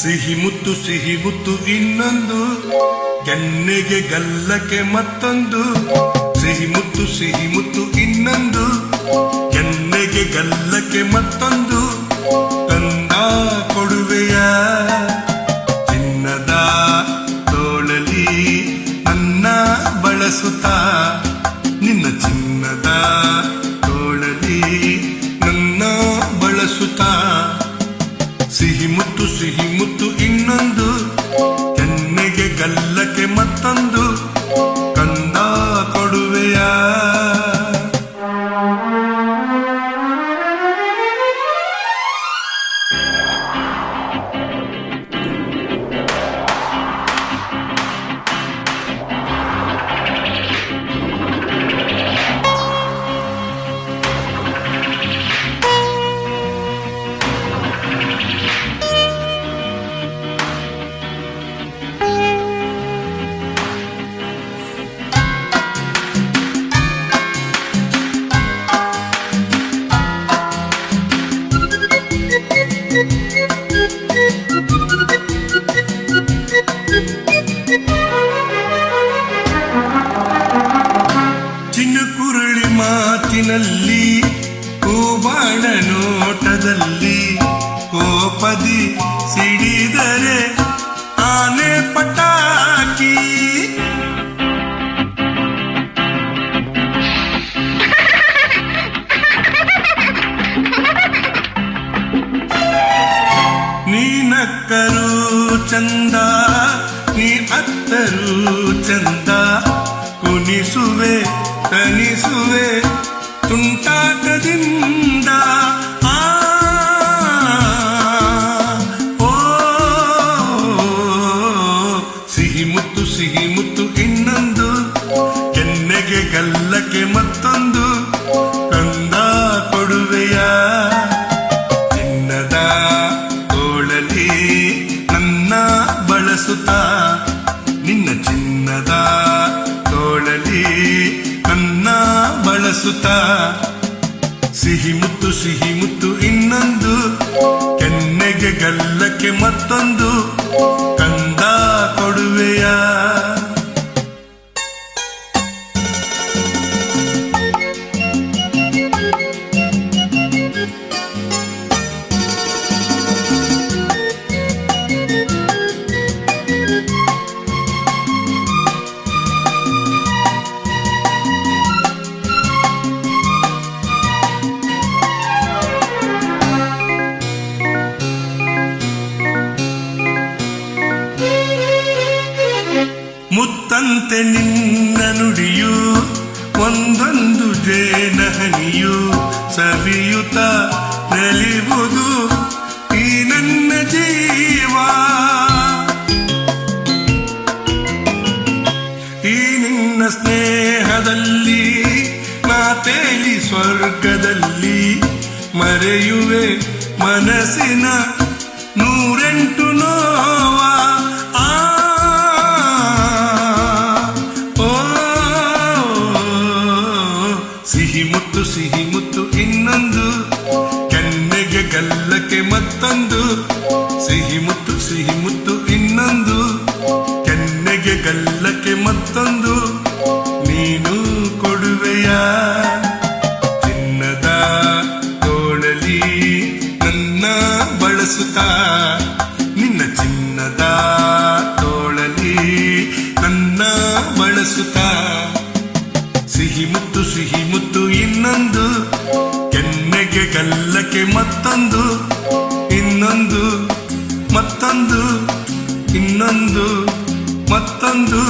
ಸಿಹಿ ಮುತ್ತು ಇನ್ನೊಂದು, ಕೆನ್ನೆಗೆ ಗಲ್ಲಕ್ಕೆ ಮತ್ತೊಂದು. ಸಿಹಿ ಮುತ್ತು ಇನ್ನೊಂದು, ಕೆನ್ನೆಗೆ ಗಲ್ಲಕ್ಕೆ ಮತ್ತೊಂದು. ತಂದ ಕೊಡುವೆಯ ಚಿನ್ನದ ತೋಳಲಿ ನನ್ನ ಬಳಸುತ್ತಾ, ನಿನ್ನ ಚಿನ್ನದ ತೋಳಲಿ ನನ್ನ ಬಳಸುತ್ತಾ. ಸಿಹಿ ಮುತ್ತು ಇನ್ನೊಂದು, ಕೆನ್ನೆಗೆ ಗಲ್ಲಕ್ಕೆ ಮತ್ತೊಂದು. ಕಂದ ಕೊಡುವೆಯ ಚಿನುಕುರುಳಿ ಮಾತಿನಲ್ಲಿ, ಕೋಬಾಣ ನೋಟದಲ್ಲಿ, ಕೋಪದಿ ಸಿಡಿದರೆ ಆನೆ ಪಟಾಕಿ. ನೀನಕ್ಕರು ಚಂದ, ನೀ ಅತ್ತರು ಚಂದ. ಕುಣಿಸುವೆ ತನಿಸುವೆ ತುಂಟಾಟದಿಂದ. ಸಿಹಿ ಮುತ್ತು ಇನ್ನೊಂದು, ಕೆನ್ನೆಗೆ ಗಲ್ಲಕ್ಕೆ ಮತ್ತೊಂದು. ಕಂದ ಕೊಡುವೆಯ ಚಿನ್ನದ ತೋಳಲಿ ನನ್ನ ಬಳಸುತ್ತಾ, ನಿನ್ನ ಚಿನ್ನದ ತೋಳಲಿ ನನ್ನ ಬಳಸುತ್ತಾ. ಸಿಹಿ ಮುತ್ತು ಇನ್ನೊಂದು, ಕೆನ್ನೆಗೆ ಗಲ್ಲಕ್ಕೆ ಮತ್ತೊಂದು. ಕಂದ ಕೊಡುವೆಯ ಮುತ್ತಂತೆ ನಿನ್ನ ನುಡಿಯು, ಒಂದೊಂದು ಜೇನಹನಿಯು ಸವಿಯುತ ನಲಿವುದು ಈ ನನ್ನ ಜೀವ. ಈ ನಿನ್ನ ಸ್ನೇಹದಲ್ಲಿ ನಾ ತೇಲಿ ಸ್ವರ್ಗದಲ್ಲಿ, ಮರೆಯುವೆ ಮನಸ್ಸಿನ 108 ನೋವ. ಸಿಹಿ ಮುತ್ತು ಇನ್ನೊಂದು, ಕೆನ್ನೆಗೆ ಗಲ್ಲಕ್ಕೆ ಮತ್ತೊಂದು. ಸಿಹಿ ಮುತ್ತು ಇನ್ನೊಂದು, ಕೆನ್ನೆಗೆ ಗಲ್ಲಕ್ಕೆ ಮತ್ತೊಂದು. ನೀನು ಕೊಡುವೆಯ ಚಿನ್ನದ ತೋಳಲಿ ನನ್ನ ಬಳಸುತ್ತಾ, ನಿನ್ನ ಚಿನ್ನದ ತೋಳಲಿ ನನ್ನ ಬಳಸುತ್ತಾ. ಸಿಹಿ ಮುತ್ತು ಇನ್ನೊಂದು, ಕೆನ್ನೆಗೆ ಗಲ್ಲಕ್ಕೆ ಮತ್ತೊಂದು. ಇನ್ನೊಂದು ಮತ್ತೊಂದು ಇನ್ನೊಂದು ಮತ್ತೊಂದು.